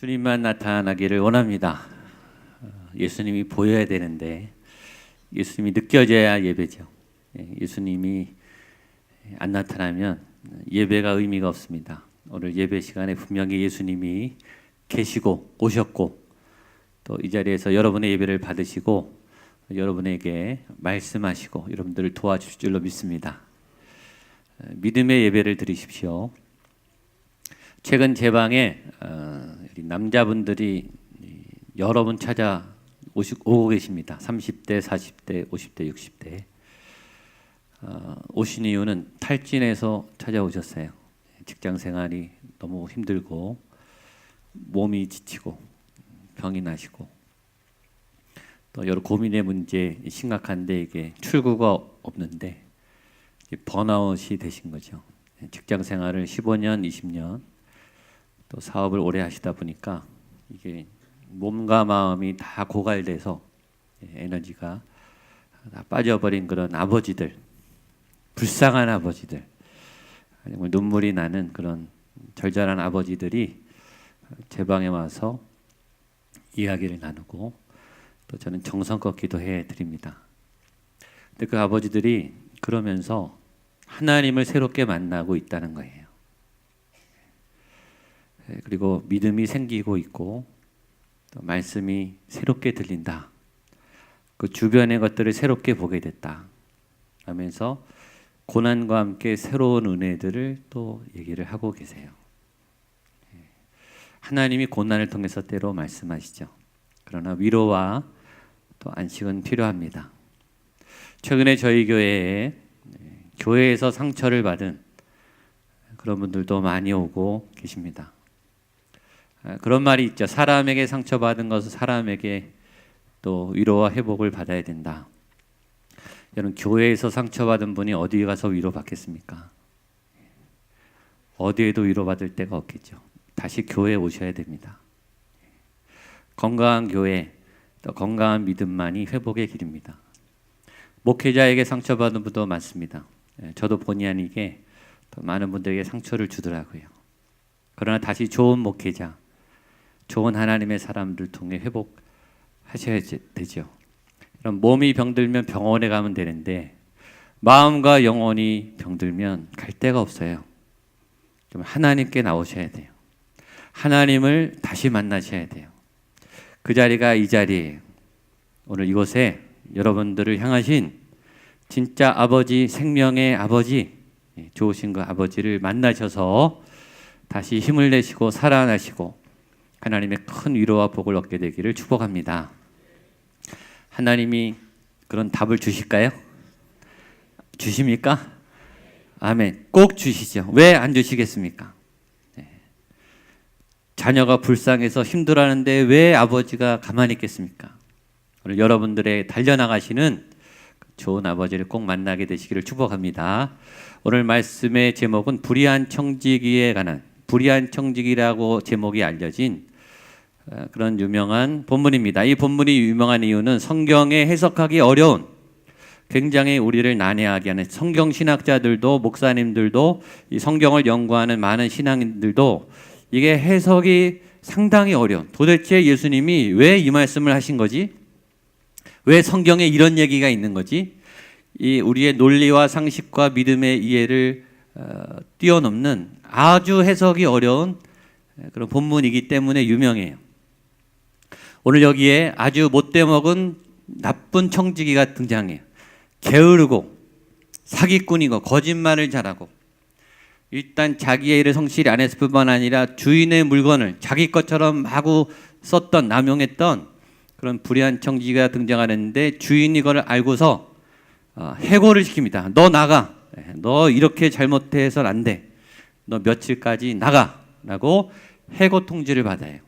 주님만 나타나기를 원합니다. 예수님이 보여야 되는데 예수님이 느껴져야 예배죠. 예수님이 안 나타나면 예배가 의미가 없습니다. 오늘 예배 시간에 분명히 예수님이 계시고 오셨고 또 이 자리에서 여러분의 예배를 받으시고 여러분에게 말씀하시고 여러분들을 도와주실 줄로 믿습니다. 믿음의 예배를 드리십시오. 최근 제 방에 남자분들이 여러 분 오고 계십니다. 30대, 40대, 50대, 60대. 오신 이유는 탈진해서 찾아오셨어요. 직장 생활이 너무 힘들고 몸이 지치고 병이 나시고 또 여러 고민의 문제 심각한데 이게 출구가 없는데 번아웃이 되신 거죠. 직장 생활을 15년, 20년 또 사업을 오래 하시다 보니까 이게 몸과 마음이 다 고갈돼서 에너지가 다 빠져버린 그런 아버지들, 불쌍한 아버지들, 정말 눈물이 나는 그런 절절한 아버지들이 제 방에 와서 이야기를 나누고 또 저는 정성껏 기도해 드립니다. 근데 그 아버지들이 그러면서 하나님을 새롭게 만나고 있다는 거예요. 그리고 믿음이 생기고 있고 또 말씀이 새롭게 들린다. 그 주변의 것들을 새롭게 보게 됐다 하면서 고난과 함께 새로운 은혜들을 또 얘기를 하고 계세요. 하나님이 고난을 통해서 때로 말씀하시죠. 그러나 위로와 또 안식은 필요합니다. 최근에 저희 교회에서 상처를 받은 그런 분들도 많이 오고 계십니다. 그런 말이 있죠. 사람에게 상처받은 것은 사람에게 또 위로와 회복을 받아야 된다. 여러분, 교회에서 상처받은 분이 어디 가서 위로받겠습니까? 어디에도 위로받을 데가 없겠죠. 다시 교회에 오셔야 됩니다. 건강한 교회, 또 건강한 믿음만이 회복의 길입니다. 목회자에게 상처받은 분도 많습니다. 저도 본의 아니게 많은 분들에게 상처를 주더라고요. 그러나 다시 좋은 목회자, 좋은 하나님의 사람들 통해 회복하셔야 되죠. 그럼 몸이 병들면 병원에 가면 되는데 마음과 영혼이 병들면 갈 데가 없어요. 좀 하나님께 나오셔야 돼요. 하나님을 다시 만나셔야 돼요. 그 자리가 이 자리예요. 오늘 이곳에 여러분들을 향하신 진짜 아버지, 생명의 아버지, 좋으신 그 아버지를 만나셔서 다시 힘을 내시고 살아나시고 하나님의 큰 위로와 복을 얻게 되기를 축복합니다. 하나님이 그런 답을 주실까요? 주십니까? 아멘. 꼭 주시죠. 왜 안 주시겠습니까? 자녀가 불쌍해서 힘들어하는데 왜 아버지가 가만히 있겠습니까? 오늘 여러분들의 달려나가시는 좋은 아버지를 꼭 만나게 되시기를 축복합니다. 오늘 말씀의 제목은 불의한 청지기에 관한, 불의한 청지기라고 제목이 알려진 그런 유명한 본문입니다. 이 본문이 유명한 이유는 성경에 해석하기 어려운, 굉장히 우리를 난해하게 하는, 성경 신학자들도 목사님들도 이 성경을 연구하는 많은 신앙인들도 이게 해석이 상당히 어려운, 도대체 예수님이 왜 이 말씀을 하신 거지? 왜 성경에 이런 얘기가 있는 거지? 이 우리의 논리와 상식과 믿음의 이해를 뛰어넘는 아주 해석이 어려운 그런 본문이기 때문에 유명해요. 오늘 여기에 아주 못돼 먹은 나쁜 청지기가 등장해요. 게으르고 사기꾼이고 거짓말을 잘하고 일단 자기의 일을 성실히 안 했을 뿐만 아니라 주인의 물건을 자기 것처럼 마구 썼던, 남용했던 그런 불의한 청지기가 등장하는데 주인이 이걸 알고서 해고를 시킵니다. 너 나가. 너 이렇게 잘못해서는 안 돼. 너 며칠까지 나가. 라고 해고 통지를 받아요.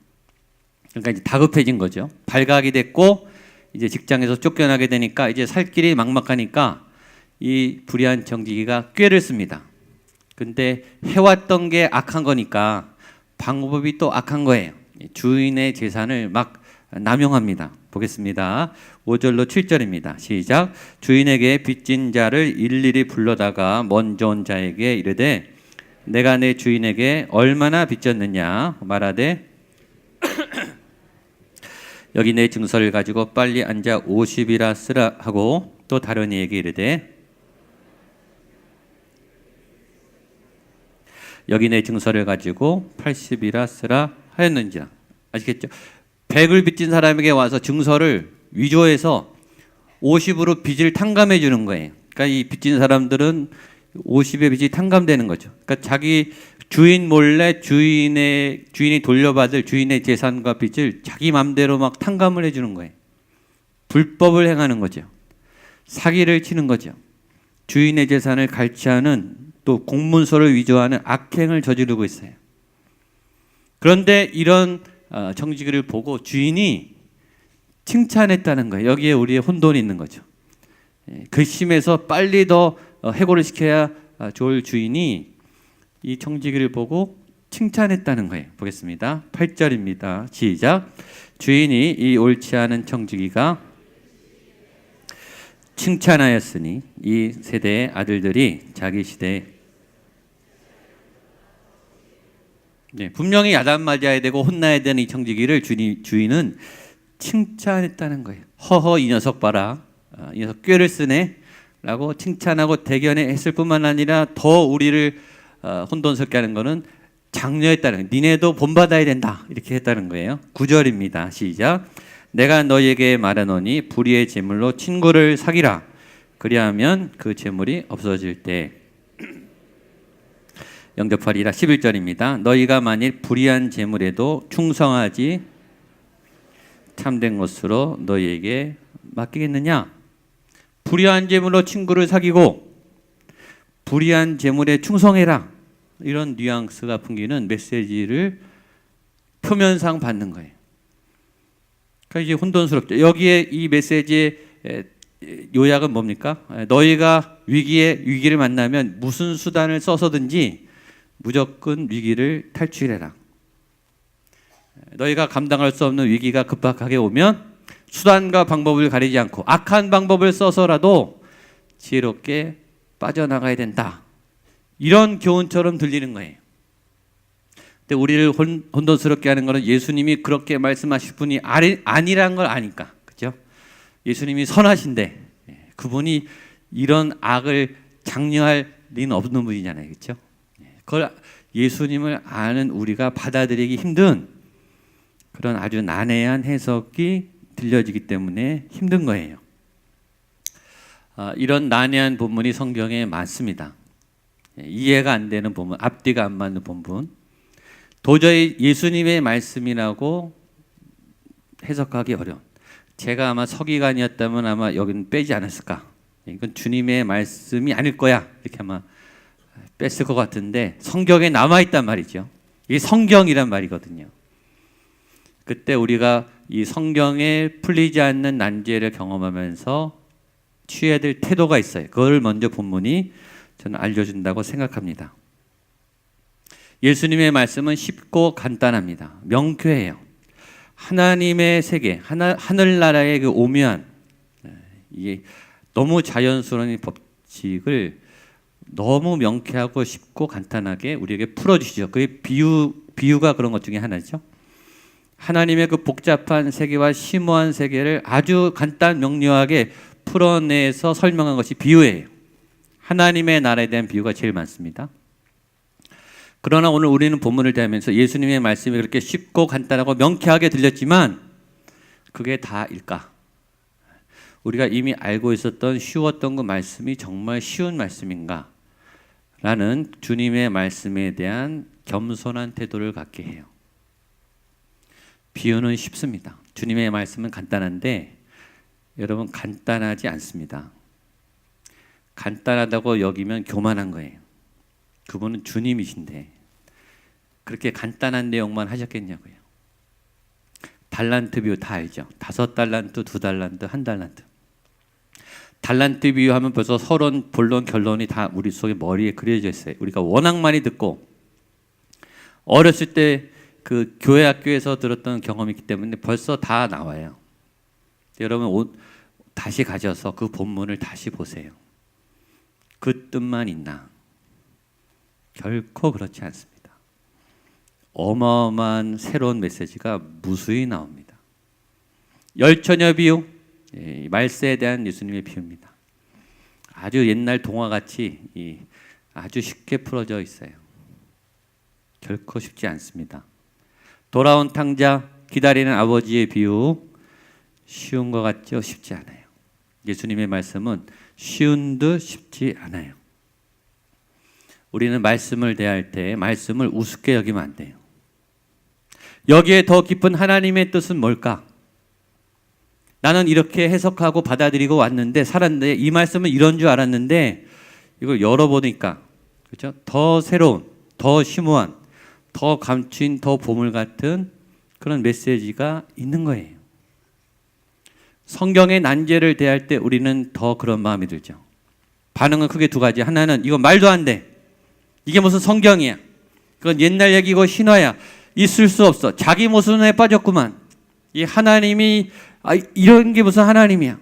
그러니까 이제 다급해진 거죠. 발각이 됐고 이제 직장에서 쫓겨나게 되니까 이제 살 길이 막막하니까 이 불의한 청지기가 꾀를 씁니다. 근데 해왔던 게 악한 거니까 방법이 또 악한 거예요. 주인의 재산을 막 남용합니다. 보겠습니다. 5절로 7절입니다. 시작. 주인에게 빚진 자를 일일이 불러다가 먼저 온 자에게 이르되 내가 내 주인에게 얼마나 빚졌느냐 말하되 여기 내 증서를 가지고 빨리 앉아 50이라 쓰라 하고 또 다른 이에게 이르되 여기 내 증서를 가지고 80이라 쓰라 하였는지라. 아시겠죠? 100을 빚진 사람에게 와서 증서를 위조해서 50으로 빚을 탕감해 주는 거예요. 그러니까 이 빚진 사람들은 50의 빚이 탕감되는 거죠. 그러니까 자기 주인 몰래 주인이 돌려받을 주인의 재산과 빚을 자기 맘대로 막 탕감을 해주는 거예요. 불법을 행하는 거죠. 사기를 치는 거죠. 주인의 재산을 갈취하는 또 공문서를 위조하는 악행을 저지르고 있어요. 그런데 이런 청지기를 보고 주인이 칭찬했다는 거예요. 여기에 우리의 혼돈이 있는 거죠. 괘씸해서 빨리 더 해고를 시켜야 좋을 주인이 이 청지기를 보고 칭찬했다는 거예요. 보겠습니다. 8절입니다. 시작. 주인이 이 옳지 않은 청지기가 칭찬하였으니 이 세대의 아들들이 자기 시대에 분명히 야단맞아야 되고 혼나야 되는 이 청지기를 주인은 칭찬했다는 거예요. 허허 이 녀석 봐라. 이 녀석 꾀를 쓰네 라고 칭찬하고 대견했을 뿐만 아니라 더 우리를 혼돈스럽게 하는 거는 장려했다는 거예요. 니네도 본받아야 된다 이렇게 했다는 거예요. 9절입니다. 시작. 내가 너희에게 말하노니 불의의 재물로 친구를 사기라. 그리하면 그 재물이 없어질 때 영접하리라. 11절입니다. 너희가 만일 불의한 재물에도 충성하지 참된 것으로 너희에게 맡기겠느냐. 불의한 재물로 친구를 사귀고 불의한 재물에 충성해라. 이런 뉘앙스가 풍기는 메시지를 표면상 받는 거예요. 그러니까 이제 혼돈스럽죠. 여기에 이 메시지의 요약은 뭡니까? 너희가 위기를 만나면 무슨 수단을 써서든지 무조건 위기를 탈출해라. 너희가 감당할 수 없는 위기가 급박하게 오면 수단과 방법을 가리지 않고 악한 방법을 써서라도 지혜롭게 빠져나가야 된다. 이런 교훈처럼 들리는 거예요. 근데 우리를 혼돈스럽게 하는 것은 예수님이 그렇게 말씀하실 분이 아니란 걸 아니까. 그렇죠? 예수님이 선하신데 그분이 이런 악을 장려할 리는 없는 분이잖아요. 그렇죠? 그걸 예수님을 아는 우리가 받아들이기 힘든 그런 아주 난해한 해석이 들려지기 때문에 힘든 거예요. 이런 난해한 본문이 성경에 많습니다. 이해가 안 되는 본문, 앞뒤가 안 맞는 본문, 도저히 예수님의 말씀이라고 해석하기 어려운. 제가 아마 서기관이었다면 아마 여기는 빼지 않았을까. 이건 주님의 말씀이 아닐 거야 이렇게 아마 뺐을 것 같은데 성경에 남아있단 말이죠. 이게 성경이란 말이거든요. 그때 우리가 이 성경에 풀리지 않는 난제를 경험하면서 취해야 될 태도가 있어요. 그걸 먼저 본문이 저는 알려준다고 생각합니다. 예수님의 말씀은 쉽고 간단합니다. 명쾌해요. 하나님의 세계, 하늘나라의 그 오묘한 이게 너무 자연스러운 법칙을 너무 명쾌하고 쉽고 간단하게 우리에게 풀어주시죠. 그게 비유가 그런 것 중에 하나죠. 하나님의 그 복잡한 세계와 심오한 세계를 아주 간단 명료하게 풀어내서 설명한 것이 비유예요. 하나님의 나라에 대한 비유가 제일 많습니다. 그러나 오늘 우리는 본문을 대하면서 예수님의 말씀이 그렇게 쉽고 간단하고 명쾌하게 들렸지만 그게 다일까? 우리가 이미 알고 있었던 쉬웠던 그 말씀이 정말 쉬운 말씀인가? 라는 주님의 말씀에 대한 겸손한 태도를 갖게 해요. 비유는 쉽습니다. 주님의 말씀은 간단한데 여러분 간단하지 않습니다. 간단하다고 여기면 교만한 거예요. 그분은 주님이신데 그렇게 간단한 내용만 하셨겠냐고요. 달란트 비유 다 알죠. 5달란트, 2달란트, 1달란트. 달란트 비유하면 벌써 서론, 본론, 결론이 다 우리 속에 머리에 그려져 있어요. 우리가 워낙 많이 듣고 어렸을 때 그 교회 학교에서 들었던 경험이 있기 때문에 벌써 다 나와요. 여러분 다시 가져서 그 본문을 다시 보세요. 그 뜻만 있나? 결코 그렇지 않습니다. 어마어마한 새로운 메시지가 무수히 나옵니다. 열처녀 비유, 말세에 대한 예수님의 비유입니다. 아주 옛날 동화같이 아주 쉽게 풀어져 있어요. 결코 쉽지 않습니다. 돌아온 탕자, 기다리는 아버지의 비유, 쉬운 것 같죠? 쉽지 않아요. 예수님의 말씀은 쉬운 듯 쉽지 않아요. 우리는 말씀을 대할 때 말씀을 우습게 여기면 안 돼요. 여기에 더 깊은 하나님의 뜻은 뭘까? 나는 이렇게 해석하고 받아들이고 왔는데 살았는데 이 말씀은 이런 줄 알았는데 이걸 열어보니까 그렇죠? 더 새로운, 더 심오한, 더 감추인, 더 보물 같은 그런 메시지가 있는 거예요. 성경의 난제를 대할 때 우리는 더 그런 마음이 들죠. 반응은 크게 두 가지. 하나는 이거 말도 안 돼. 이게 무슨 성경이야. 그건 옛날 얘기고 신화야. 있을 수 없어. 자기 모순에 빠졌구만. 이 하나님이 이런 게 무슨 하나님이야.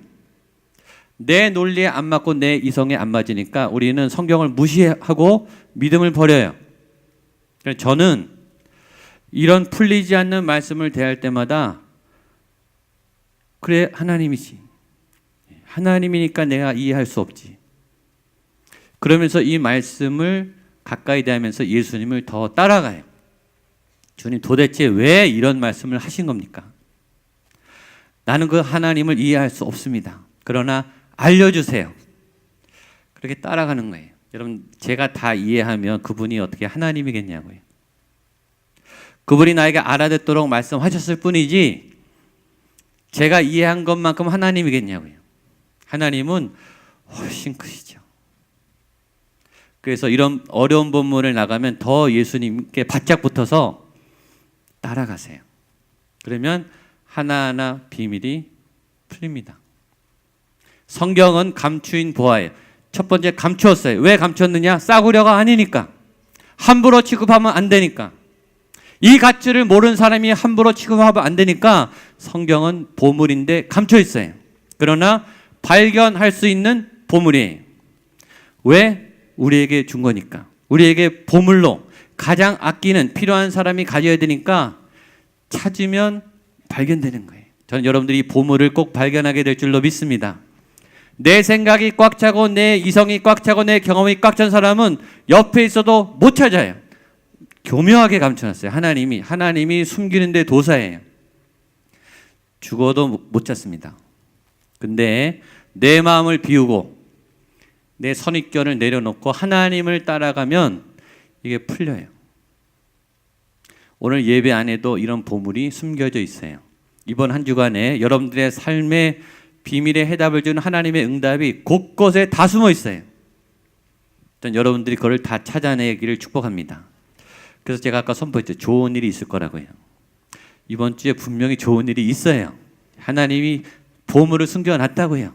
내 논리에 안 맞고 내 이성에 안 맞으니까 우리는 성경을 무시하고 믿음을 버려요. 저는 이런 풀리지 않는 말씀을 대할 때마다 그래 하나님이지. 하나님이니까 내가 이해할 수 없지. 그러면서 이 말씀을 가까이 대하면서 예수님을 더 따라가요. 주님 도대체 왜 이런 말씀을 하신 겁니까? 나는 그 하나님을 이해할 수 없습니다. 그러나 알려주세요. 그렇게 따라가는 거예요. 여러분 제가 다 이해하면 그분이 어떻게 하나님이겠냐고요. 그분이 나에게 알아듣도록 말씀하셨을 뿐이지 제가 이해한 것만큼 하나님이겠냐고요. 하나님은 훨씬 크시죠. 그래서 이런 어려운 본문을 나가면 더 예수님께 바짝 붙어서 따라가세요. 그러면 하나하나 비밀이 풀립니다. 성경은 감추인 보아예요. 첫 번째 감추었어요. 왜 감췄느냐? 싸구려가 아니니까. 함부로 취급하면 안 되니까. 이 가치를 모르는 사람이 함부로 취급하면 안 되니까 성경은 보물인데 감춰 있어요. 그러나 발견할 수 있는 보물이에요. 왜? 우리에게 준 거니까. 우리에게 보물로 가장 아끼는 필요한 사람이 가져야 되니까 찾으면 발견되는 거예요. 저는 여러분들이 이 보물을 꼭 발견하게 될 줄로 믿습니다. 내 생각이 꽉 차고 내 이성이 꽉 차고 내 경험이 꽉 찬 사람은 옆에 있어도 못 찾아요. 교묘하게 감춰놨어요. 하나님이 숨기는 데 도사예요. 죽어도 못 찾습니다. 근데 내 마음을 비우고 내 선입견을 내려놓고 하나님을 따라가면 이게 풀려요. 오늘 예배 안에도 이런 보물이 숨겨져 있어요. 이번 한 주간에 여러분들의 삶의 비밀의 해답을 주는 하나님의 응답이 곳곳에 다 숨어 있어요. 일단 여러분들이 그걸 다 찾아내기를 축복합니다. 그래서 제가 아까 선포했죠. 좋은 일이 있을 거라고요. 이번 주에 분명히 좋은 일이 있어요. 하나님이 보물을 숨겨놨다고요.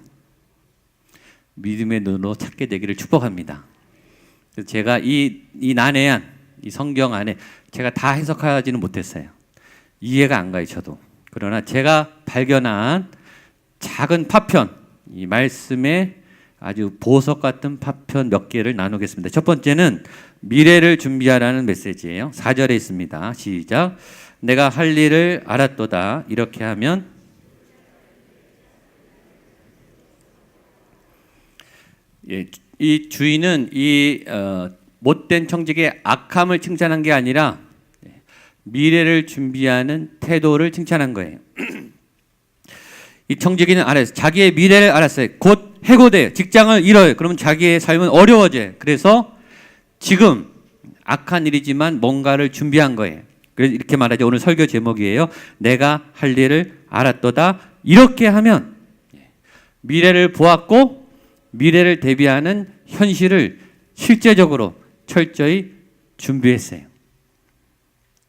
믿음의 눈으로 찾게 되기를 축복합니다. 그래서 제가 이 난해한 이 성경 안에 제가 다 해석하지는 못했어요. 이해가 안 가요, 저도. 그러나 제가 발견한 작은 파편, 이 말씀의 아주 보석 같은 파편 몇 개를 나누겠습니다. 첫 번째는 미래를 준비하라는 메시지예요. 4절에 있습니다. 시작. 내가 할 일을 알았도다. 이렇게 하면 이 주인은 이 못된 청직의 악함을 칭찬한 게 아니라 미래를 준비하는 태도를 칭찬한 거예요. 이 청지기는 알았어요. 자기의 미래를 알았어요. 곧 해고돼요. 직장을 잃어요. 그러면 자기의 삶은 어려워져요. 그래서 지금 악한 일이지만 뭔가를 준비한 거예요. 그래서 이렇게 말하죠. 오늘 설교 제목이에요. 내가 할 일을 알았도다. 이렇게 하면 미래를 보았고 미래를 대비하는 현실을 실제적으로 철저히 준비했어요.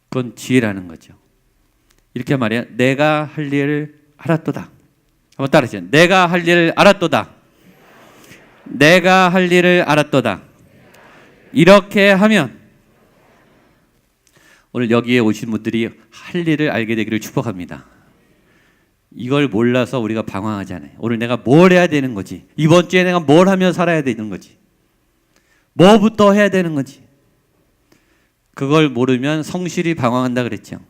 그건 지혜라는 거죠. 이렇게 말해요. 내가 할 일을 알았도다. 한번 따라하세요. 내가 할 일을 알았도다. 내가 할 일을 알았도다. 이렇게 하면 오늘 여기에 오신 분들이 할 일을 알게 되기를 축복합니다. 이걸 몰라서 우리가 방황하잖아요. 오늘 내가 뭘 해야 되는 거지? 이번 주에 내가 뭘 하며 살아야 되는 거지? 뭐부터 해야 되는 거지? 그걸 모르면 성실히 방황한다 그랬죠.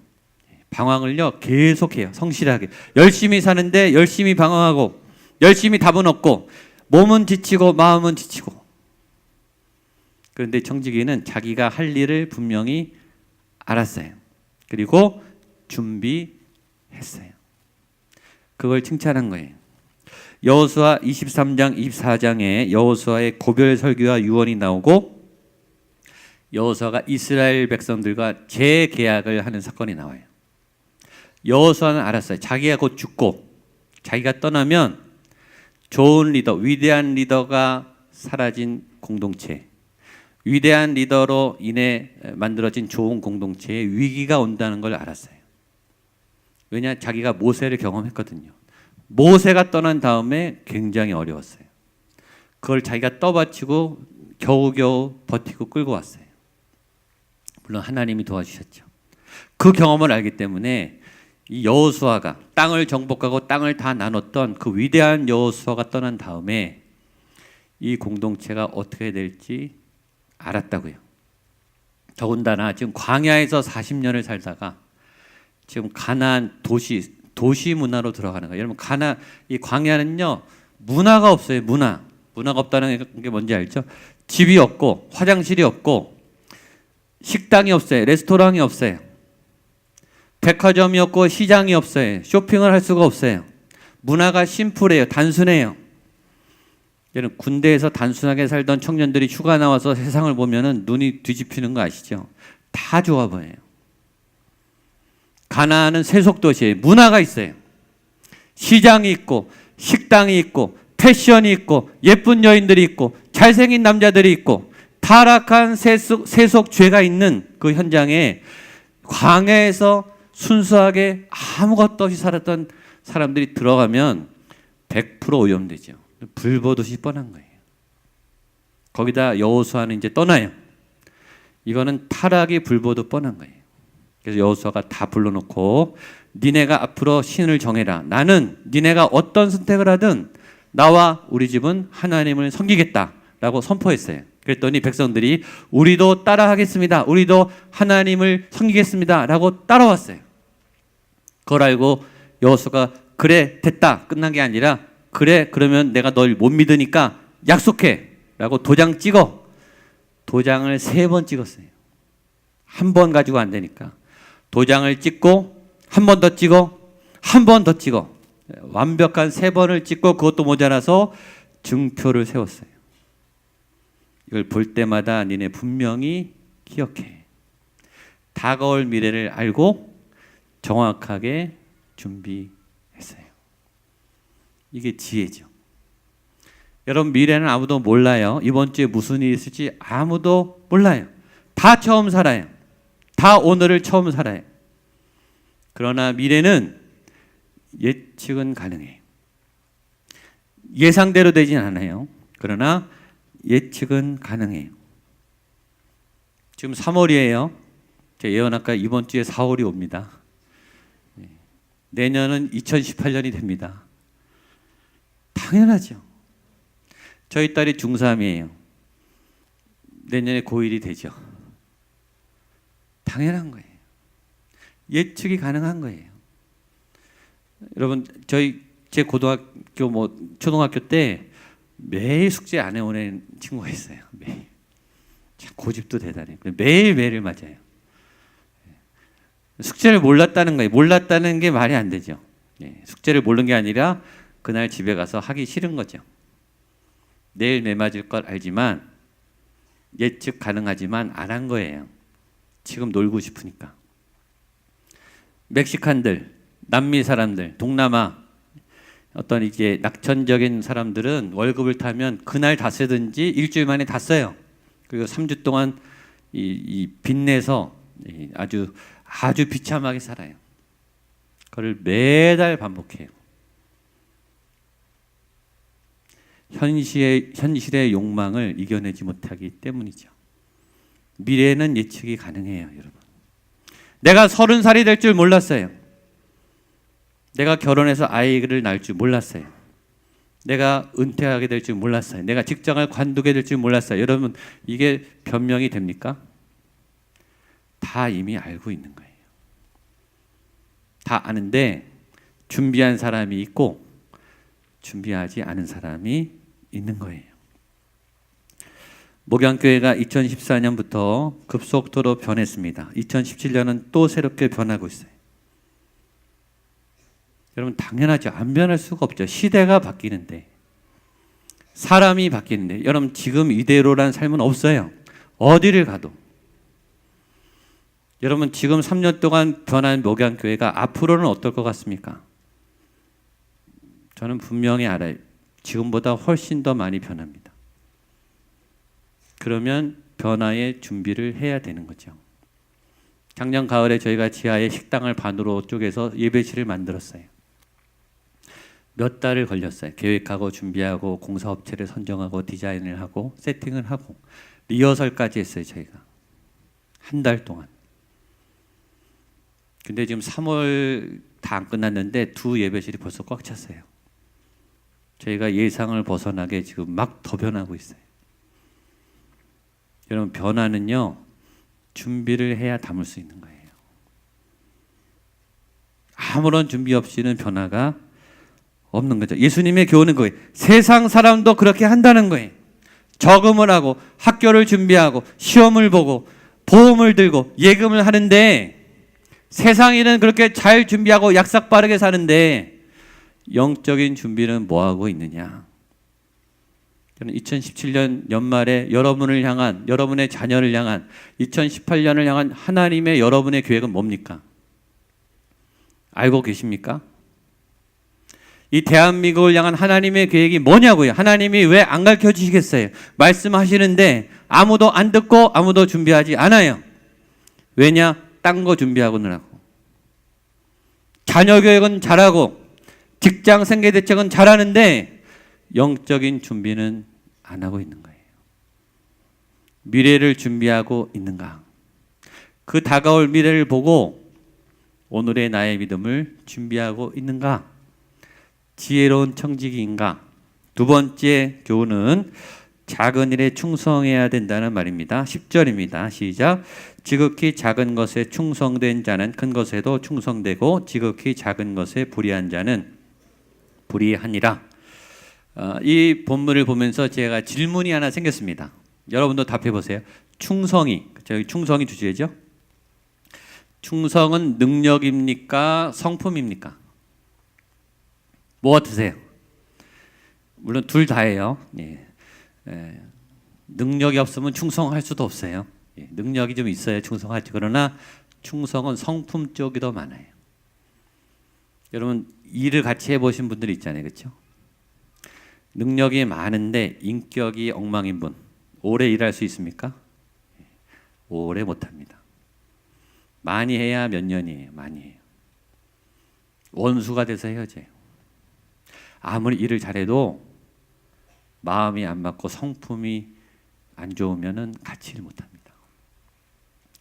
방황을요 계속해요. 성실하게 열심히 사는데 열심히 방황하고 열심히 답은 없고 몸은 지치고 마음은 지치고. 그런데 청지기는 자기가 할 일을 분명히 알았어요. 그리고 준비했어요. 그걸 칭찬한 거예요. 여호수아 23장 24장에 여호수아의 고별 설교와 유언이 나오고 여호수아가 이스라엘 백성들과 재계약을 하는 사건이 나와요. 여호수아는 알았어요. 자기가 곧 죽고 자기가 떠나면 좋은 리더, 위대한 리더가 사라진 공동체, 위대한 리더로 인해 만들어진 좋은 공동체에 위기가 온다는 걸 알았어요. 왜냐? 자기가 모세를 경험했거든요. 모세가 떠난 다음에 굉장히 어려웠어요. 그걸 자기가 떠받치고 겨우겨우 버티고 끌고 왔어요. 물론 하나님이 도와주셨죠. 그 경험을 알기 때문에 이 여호수아가 땅을 정복하고 땅을 다 나눴던 그 위대한 여호수아가 떠난 다음에 이 공동체가 어떻게 될지 알았다고요. 더군다나 지금 광야에서 40년을 살다가 지금 가나안 도시 문화로 들어가는 거예요. 여러분 이 광야는요 문화가 없어요. 문화가 없다는 게 뭔지 알죠? 집이 없고 화장실이 없고 식당이 없어요. 레스토랑이 없어요. 백화점이 없고 시장이 없어요. 쇼핑을 할 수가 없어요. 문화가 심플해요. 단순해요. 여러분 군대에서 단순하게 살던 청년들이 휴가 나와서 세상을 보면은 눈이 뒤집히는 거 아시죠? 다 좋아 보여요. 가나안은 세속도시에 문화가 있어요. 시장이 있고 식당이 있고 패션이 있고 예쁜 여인들이 있고 잘생긴 남자들이 있고 타락한 세속 죄가 있는 그 현장에 광야에서 순수하게 아무것도 없이 살았던 사람들이 들어가면 100% 오염되죠. 불보듯이 뻔한 거예요. 거기다 여호수아는 이제 떠나요. 이거는 타락이 불보듯 뻔한 거예요. 그래서 여호수아가 다 불러놓고 니네가 앞으로 신을 정해라. 나는 니네가 어떤 선택을 하든 나와 우리 집은 하나님을 섬기겠다라고 선포했어요. 그랬더니 백성들이 우리도 따라하겠습니다. 우리도 하나님을 섬기겠습니다. 라고 따라왔어요. 그걸 알고 여호수아가 그래 됐다 끝난 게 아니라 그래 그러면 내가 널 못 믿으니까 약속해 라고 도장 찍어. 도장을 3번 찍었어요. 한 번 가지고 안 되니까 도장을 찍고 한 번 더 찍어 한 번 더 찍어 완벽한 3번을 찍고 그것도 모자라서 증표를 세웠어요. 이걸 볼 때마다 니네 분명히 기억해. 다가올 미래를 알고 정확하게 준비했어요. 이게 지혜죠. 여러분 미래는 아무도 몰라요. 이번 주에 무슨 일이 있을지 아무도 몰라요. 다 처음 살아요. 다 오늘을 처음 살아요. 그러나 미래는 예측은 가능해요. 예상대로 되진 않아요. 그러나 예측은 가능해요. 지금 3월이에요. 제 예언학과 이번 주에 4월이 옵니다. 내년은 2018년이 됩니다. 당연하죠. 저희 딸이 중3이에요. 내년에 고1이 되죠. 당연한 거예요. 예측이 가능한 거예요. 여러분 제 고등학교 초등학교 때 매일 숙제 안 해오는 친구가 있어요. 매일. 참 고집도 대단해요. 매일매일을 맞아요. 숙제를 몰랐다는 거예요. 몰랐다는 게 말이 안 되죠. 숙제를 모르는 게 아니라 그날 집에 가서 하기 싫은 거죠. 내일 매 맞을 걸 알지만 예측 가능하지만 안 한 거예요. 지금 놀고 싶으니까. 멕시칸들, 남미 사람들, 동남아 어떤 이제 낙천적인 사람들은 월급을 타면 그날 다 쓰든지 일주일 만에 다 써요. 그리고 3주 동안 이 빚내서 아주 비참하게 살아요. 그걸 매달 반복해요. 현실의 욕망을 이겨내지 못하기 때문이죠. 미래는 예측이 가능해요, 여러분. 내가 30살이 될 줄 몰랐어요. 내가 결혼해서 아이를 낳을 줄 몰랐어요. 내가 은퇴하게 될 줄 몰랐어요. 내가 직장을 관두게 될 줄 몰랐어요. 여러분, 이게 변명이 됩니까? 다 이미 알고 있는 거예요. 다 아는데 준비한 사람이 있고 준비하지 않은 사람이 있는 거예요. 목양교회가 2014년부터 급속도로 변했습니다. 2017년은 또 새롭게 변하고 있어요. 여러분 당연하죠. 안 변할 수가 없죠. 시대가 바뀌는데, 사람이 바뀌는데, 여러분 지금 이대로란 삶은 없어요. 어디를 가도. 여러분 지금 3년 동안 변한 목양교회가 앞으로는 어떨 것 같습니까? 저는 분명히 알아요. 지금보다 훨씬 더 많이 변합니다. 그러면 변화의 준비를 해야 되는 거죠. 작년 가을에 저희가 지하에 식당을 반으로 쪼개서 예배실을 만들었어요. 몇 달을 걸렸어요. 계획하고 준비하고 공사업체를 선정하고 디자인을 하고 세팅을 하고 리허설까지 했어요. 저희가 한 달 동안. 근데 지금 3월 다 안 끝났는데 두 예배실이 벌써 꽉 찼어요. 저희가 예상을 벗어나게 지금 막 더 변하고 있어요. 여러분 변화는요, 준비를 해야 담을 수 있는 거예요. 아무런 준비 없이는 변화가 없는 거죠. 예수님의 교훈은 거예요. 세상 사람도 그렇게 한다는 거예요. 저금을 하고 학교를 준비하고 시험을 보고 보험을 들고 예금을 하는데, 세상에는 그렇게 잘 준비하고 약삭 빠르게 사는데 영적인 준비는 뭐하고 있느냐? 저는 2017년 연말에 여러분을 향한, 여러분의 자녀를 향한, 2018년을 향한 하나님의 여러분의 계획은 뭡니까? 알고 계십니까? 이 대한민국을 향한 하나님의 계획이 뭐냐고요? 하나님이 왜 안 가르쳐 주시겠어요? 말씀하시는데 아무도 안 듣고 아무도 준비하지 않아요. 왜냐? 딴 거 준비하고 놀라고. 자녀 교육은 잘하고 직장 생계 대책은 잘하는데 영적인 준비는 안 하고 있는 거예요. 미래를 준비하고 있는가? 그 다가올 미래를 보고 오늘의 나의 믿음을 준비하고 있는가? 지혜로운 청지기인가? 두 번째 교훈은 작은 일에 충성해야 된다는 말입니다. 10절입니다. 시작. 지극히 작은 것에 충성된 자는 큰 것에도 충성되고 지극히 작은 것에 불의한 자는 불의하니라. 이 본문을 보면서 제가 질문이 하나 생겼습니다. 여러분도 답해 보세요. 충성이, 저희 충성이 주제죠. 충성은 능력입니까? 성품입니까? 뭐 같으세요? 물론 둘 다예요. 예. 능력이 없으면 충성할 수도 없어요. 예. 능력이 좀 있어야 충성하지. 그러나 충성은 성품 쪽이 더 많아요. 여러분 일을 같이 해보신 분들 있잖아요. 그렇죠? 능력이 많은데 인격이 엉망인 분 오래 일할 수 있습니까? 오래 못합니다. 많이 해야 몇 년이에요. 많이 해요. 원수가 돼서 헤어져요. 아무리 일을 잘해도 마음이 안 맞고 성품이 안 좋으면 같이 일 못합니다.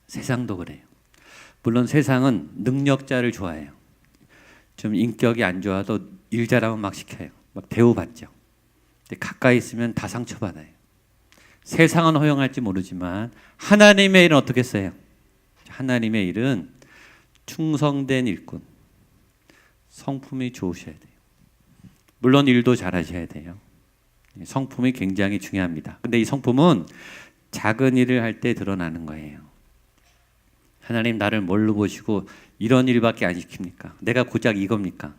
세상도 그래요. 물론 세상은 능력자를 좋아해요. 좀 인격이 안 좋아도 일 잘하면 막 시켜요. 막 대우받죠. 근데 가까이 있으면 다 상처받아요. 세상은 허용할지 모르지만 하나님의 일은 어떻게 써요? 하나님의 일은 충성된 일꾼, 성품이 좋으셔야 돼요. 물론 일도 잘하셔야 돼요. 성품이 굉장히 중요합니다. 근데 이 성품은 작은 일을 할 때 드러나는 거예요. 하나님 나를 뭘로 보시고 이런 일밖에 안 시킵니까? 내가 고작 이겁니까?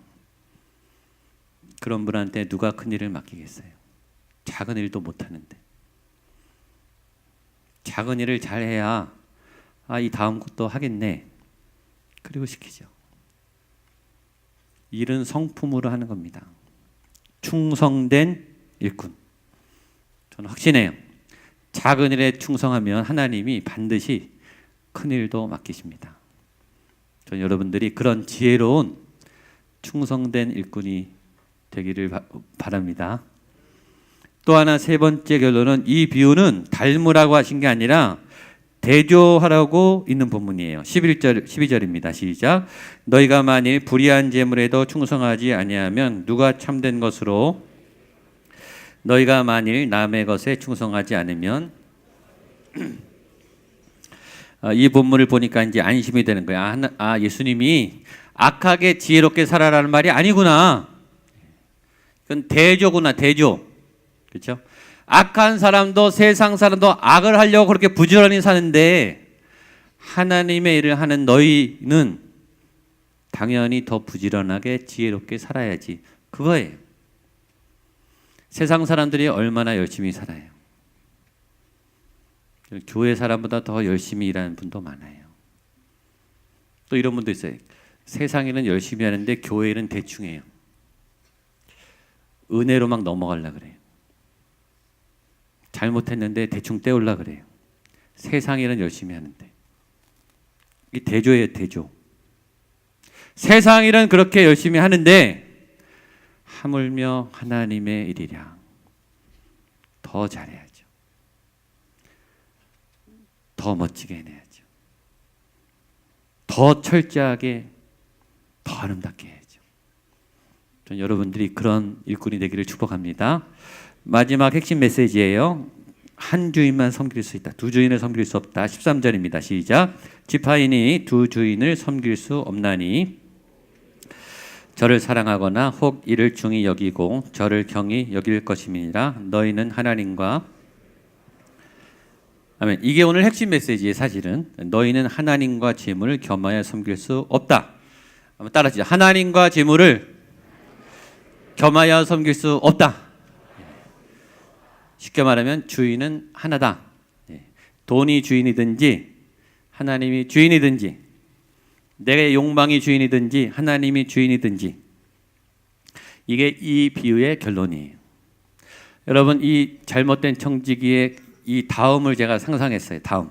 그런 분한테 누가 큰 일을 맡기겠어요? 작은 일도 못하는데. 작은 일을 잘해야 이 다음 것도 하겠네. 그리고 시키죠. 일은 성품으로 하는 겁니다. 충성된 일꾼. 저는 확신해요. 작은 일에 충성하면 하나님이 반드시 큰 일도 맡기십니다. 저는 여러분들이 그런 지혜로운 충성된 일꾼이 되기를 바랍니다. 또 하나 세 번째 결론은 이 비유는 닮으라고 하신 게 아니라 대조하라고 있는 본문이에요. 12절입니다. 시작. 너희가 만일 불의한 재물에도 충성하지 아니하면 누가 참된 것으로 너희가 만일 남의 것에 충성하지 않으면 이 본문을 보니까 이제 안심이 되는 거야. 예수님이 악하게 지혜롭게 살아라는 말이 아니구나. 그건 대조구나, 대조. 그렇죠? 악한 사람도 세상 사람도 악을 하려고 그렇게 부지런히 사는데 하나님의 일을 하는 너희는 당연히 더 부지런하게 지혜롭게 살아야지. 그거예요. 세상 사람들이 얼마나 열심히 살아요. 교회 사람보다 더 열심히 일하는 분도 많아요. 또 이런 분도 있어요. 세상에는 열심히 하는데 교회는 대충 해요. 은혜로 막 넘어가려고 그래요. 잘못했는데 대충 떼우려고 그래요. 세상에는 열심히 하는데. 이 대조예요, 대조. 세상 일은 그렇게 열심히 하는데 하물며 하나님의 일이랴 더 잘해야죠. 더 멋지게 해내야죠. 더 철저하게, 더 아름답게 해야죠. 전 여러분들이 그런 일꾼이 되기를 축복합니다. 마지막 핵심 메시지예요. 한 주인만 섬길 수 있다. 두 주인을 섬길 수 없다. 13절입니다. 시작. 지파인이 두 주인을 섬길 수 없나니 저를 사랑하거나 혹 이를 중히 여기고 저를 경히 여길 것임이니라. 너희는 하나님과 아멘. 이게 오늘 핵심 메시지의 사실은 너희는 하나님과 재물을 겸하여 섬길 수 없다. 한번 따라하시죠. 하나님과 재물을 겸하여 섬길 수 없다. 쉽게 말하면 주인은 하나다. 돈이 주인이든지 하나님이 주인이든지 내 욕망이 주인이든지 하나님이 주인이든지 이게 이 비유의 결론이에요. 여러분 이 잘못된 청지기의 이 다음을 제가 상상했어요. 다음.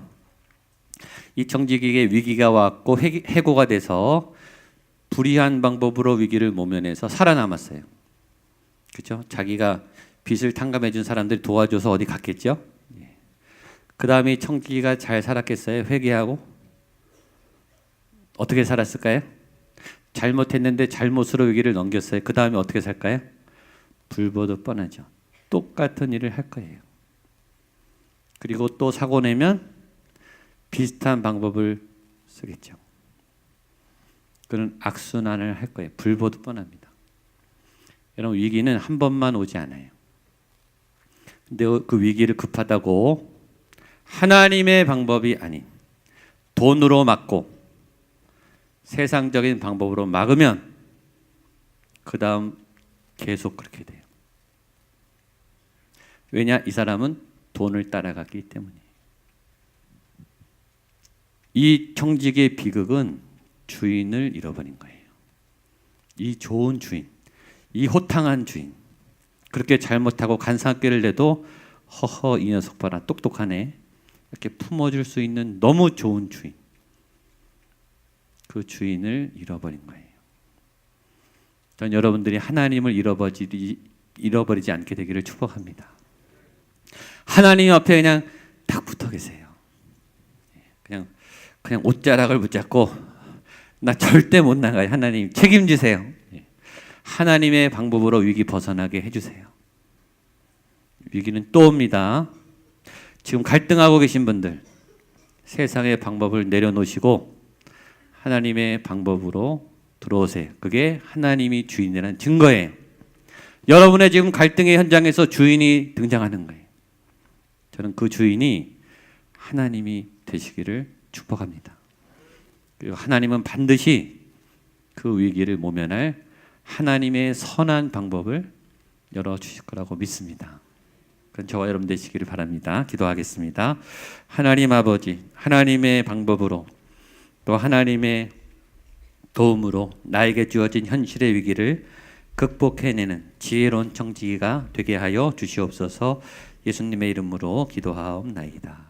이 청지기에게 위기가 왔고 해고가 돼서 불의한 방법으로 위기를 모면해서 살아남았어요. 그렇죠? 자기가 빚을 탕감해 준 사람들이 도와줘서 어디 갔겠죠? 그 다음에 청지기가 잘 살았겠어요? 회개하고? 어떻게 살았을까요? 잘못했는데 잘못으로 위기를 넘겼어요. 그 다음에 어떻게 살까요? 불보듯 뻔하죠. 똑같은 일을 할 거예요. 그리고 또 사고 내면 비슷한 방법을 쓰겠죠. 그는 악순환을 할 거예요. 불보듯 뻔합니다. 여러분 위기는 한 번만 오지 않아요. 근데 그 위기를 급하다고 하나님의 방법이 아닌 돈으로 막고 세상적인 방법으로 막으면 그 다음 계속 그렇게 돼요. 왜냐? 이 사람은 돈을 따라갔기 때문이에요. 이 청지기의 비극은 주인을 잃어버린 거예요. 이 좋은 주인, 이 호탕한 주인, 그렇게 잘못하고 간사하게를 내도 허허 이 녀석 봐라 똑똑하네 이렇게 품어줄 수 있는 너무 좋은 주인, 그 주인을 잃어버린 거예요. 전 여러분들이 하나님을 잃어버리지 않게 되기를 축복합니다. 하나님 앞에 그냥 딱 붙어 계세요. 그냥 옷자락을 붙잡고 나 절대 못 나가요. 하나님 책임지세요. 하나님의 방법으로 위기 벗어나게 해주세요. 위기는 또 옵니다. 지금 갈등하고 계신 분들 세상의 방법을 내려놓으시고 하나님의 방법으로 들어오세요. 그게 하나님이 주인이라는 증거예요. 여러분의 지금 갈등의 현장에서 주인이 등장하는 거예요. 저는 그 주인이 하나님이 되시기를 축복합니다. 그리고 하나님은 반드시 그 위기를 모면할 하나님의 선한 방법을 열어주실 거라고 믿습니다. 그건 저와 여러분 되시기를 바랍니다. 기도하겠습니다. 하나님 아버지, 하나님의 방법으로 또 하나님의 도움으로 나에게 주어진 현실의 위기를 극복해내는 지혜로운 청지기가 되게 하여 주시옵소서. 예수님의 이름으로 기도하옵나이다.